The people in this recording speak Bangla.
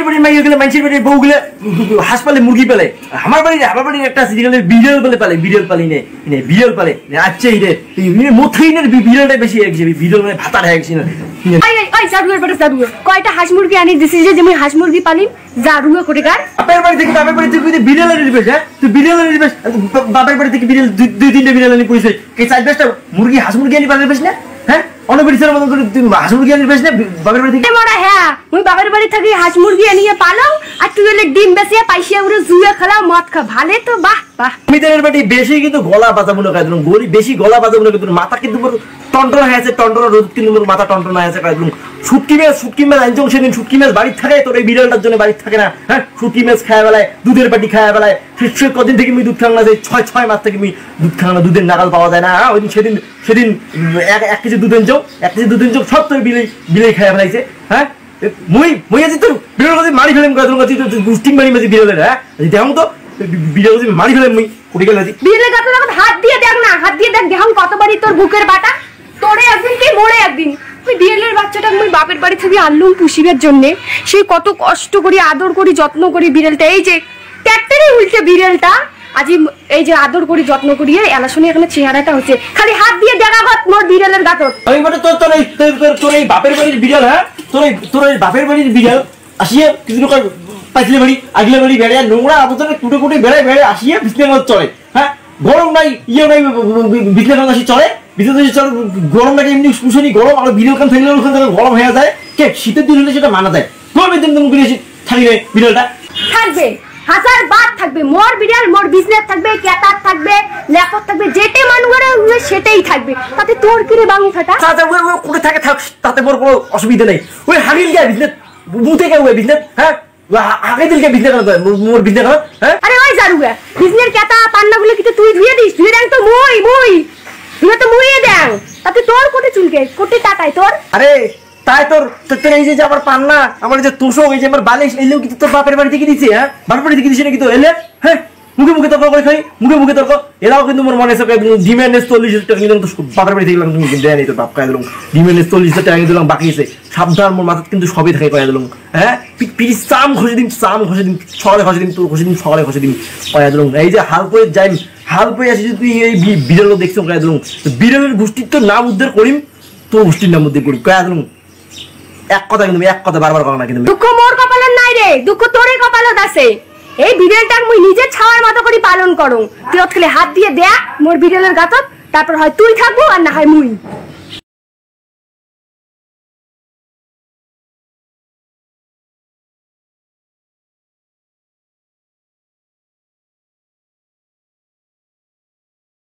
মানুষের বাড়ির মাইয়া গেলে মানুষের বাড়ির বউ গেলে হাঁস পালে মুরগি পালে আমার বাড়ির একটা সিরিয়ালে বিড়াল পালে বিড়াল পালি নে বিড়াল পালে আচ্ছা রে মথইনের বিড়ালটা বেশি হয়ে গেছে বিড়াল মানে ভাতার হয়ে গেছে না জারুয়ের বেটা জারুয়ে কয়টা হাঁস মুরগি আনি দিছিস যে আমি হাঁস মুরগি পালিম জারুয়ে করে গার বাপের বাড়ি থেকে বিড়াল আনি দিবেস হ্যাঁ তুই বিড়াল আনি দিবেস বাপের বাড়ি থেকে বিড়াল দুই তিনটে বিড়াল আনি পয়সা কে 4-5টা মুরগি হাঁস মুরগি আনি পালিস না হ্যাঁ অনবিরিসের মত করে তুই হাঁস মুরগি আনি দিবেস না বাপের বাড়ি থেকে মোরা হ্যাঁ মুই বাপের বাড়ি থেকে হাঁস মুরগি আনিয়ে পালাও আর তুই হলে ডিম বেচিয়ে পাইছিয়া উড়ে জুয়ে খেলাও মদ খা ভালে তো বাহ বাহ মিদের বাড়ি বেশি কিন্তু গলা বাজাবো না কাইদুম গলি বেশি গলা বাজাবো না কিন্তু মাথা কিন্তু টন্টন হয়ে আছে টন্টন রোদ কিন্তু মাথা টন্টন হয়ে আছে কাইদুম শুটকি মাছ আনজং সেদিন শুটকি মাছ বাড়ি থাকে তোর এই বিড়ালটার জন্য বাড়ি থাকে না হ্যাঁ শুটকি মাছ খায় বেলায় দুধের পাটি খায় বেলায় সে কদিন থেকে আমি দুধ খাং না যে 6 মাস থেকে আমি দুধ খাং না দুধের নাগাল পাওয়া যায় না ওই দিন সেদিন 1 কেজি দুধ এনজং সব তোর বিলাই খায় বেলাইছে হ্যাঁ মুই আছি তোর বিড়াল কাছে মারি ফেলেম কাইদুম কাছে গুস্টিং মারি মাঝে বিড়ালের হ্যাঁ দেখুন তো বিড়াল কাছে মারি ফেলেম মুই কুড়ি গেল আছি বিড়ালের কাছে হাত দিয়ে দেখ না হাত দিয়ে দেখ দেখুন কতবারই তোর বুকের বাটা তোরে একদিন কি মোড়ে একদিন ওই বিড়ালের বাচ্চাটা আমি বাপের বাড়ি থেকে আনলুম পুষিবার জন্য সে কত কষ্ট করি আদর করি যত্ন করি বিড়ালটা এই যে ট্যাক্টরে উল্টে বিড়ালটা আজি এই যে আদর করি যত্ন করি এলাশনে এখানে চেহারাটা হচ্ছে খালি হাত দিয়ে দেখা গত মোর বিড়ালের গাতত আমি বলে তোর এই বাপের বাড়ির বিড়াল হ্যাঁ তোর এই বাপের বাড়ির বিড়াল আসিয়ে কিছু লোক পাইছিলে বাড়ি আগলে বাড়ি বেড়ে নোংরা আবর্জনা কুটে বেড়ে আসিয়ে বিছলে মত চলে হ্যাঁ গরম নাই নাই বিছলে আসি চলে গরম লাগে এমনি শুশুনি গরম আর বিড়াল কান থাকলে ওখান থেকে গরম হয়ে যায় কে শীতের দিন হলে সেটা মানা যায় গরমের দিন তুমি করে থাকি রে বিড়ালটা থাকবে হাজার বার থাকবে মোর বিড়াল মোর বিজনেস থাকবে ক্যাটার থাকবে ল্যাপট থাকবে যেটা মানুষের সেটাই থাকবে তাতে তোর কি রে বাঙি ফাটা তাতে ওই কোটে থাকে থাক তাতে মোর কোনো অসুবিধা নেই ওই হাগিল গে বিজনেস মুতে গে ওই বিজনেস হ্যাঁ আগে দিলকে বিজনেস করতে মোর বিজনেস হ্যাঁ আরে ওই জারুয়া বিজনেস ক্যাটা পান্নাগুলো কি তুই ধুয়ে দিস ধুয়ে দেন তো মই তুই তো মুইয়ে দেন তাতে তোর কোটে চুলকে কোটে টাটায় তোর আরে তাই তোর এই যে আমার পান্না আমার যে তোষক এই যে আমার বালিশ এলেও কিন্তু তোর বাপের বাড়ি থেকে দিছে হ্যাঁ বাপের বাড়ি থেকে দিছে নাকি তো এলে হ্যাঁ মুখে তর্ক করে খাই মুখে তর্ক এরাও কিন্তু মোর মনে আছে ডিমেন্ড 40,000 টাকা কিন্তু বাপের বাড়ি থেকে কিন্তু দেয় নাই তোর বাপ খাই দিলাম ডিমেন্ড 40,000 টাকা দিলাম বাকি আছে সাবধান মোর মাথাত কিন্তু সবই থাকে কয়া দিলাম হ্যাঁ পিড়ি চাম ঘষে দিন সকালে ঘষে দিন তোর ঘষে দিন সকালে ঘষে দিন কয়া দিলাম এই যে হাল করে যাই হাল করে আসি তুই এই বিড়ালও দেখছো কয়া দিলাম বিড়ালের গোষ্ঠীর তো নাম উদ্ধার করিম তোর গোষ্ঠীর নাম উদ্ধার করি কয়া দিলাম এক কথা বারবার করা না কিন্তু দুঃখ মোর কপালের নাই রে দুঃখ তোরে কপালত আছে এই বিড়ালটা মুই নিজে ছাওয়ার মতো করে পালন করুম তুই ওখানে হাত দিয়ে দেখ মোর বিড়ালের গাতত তারপর হয় তুই থাকবো আর না হয় মুই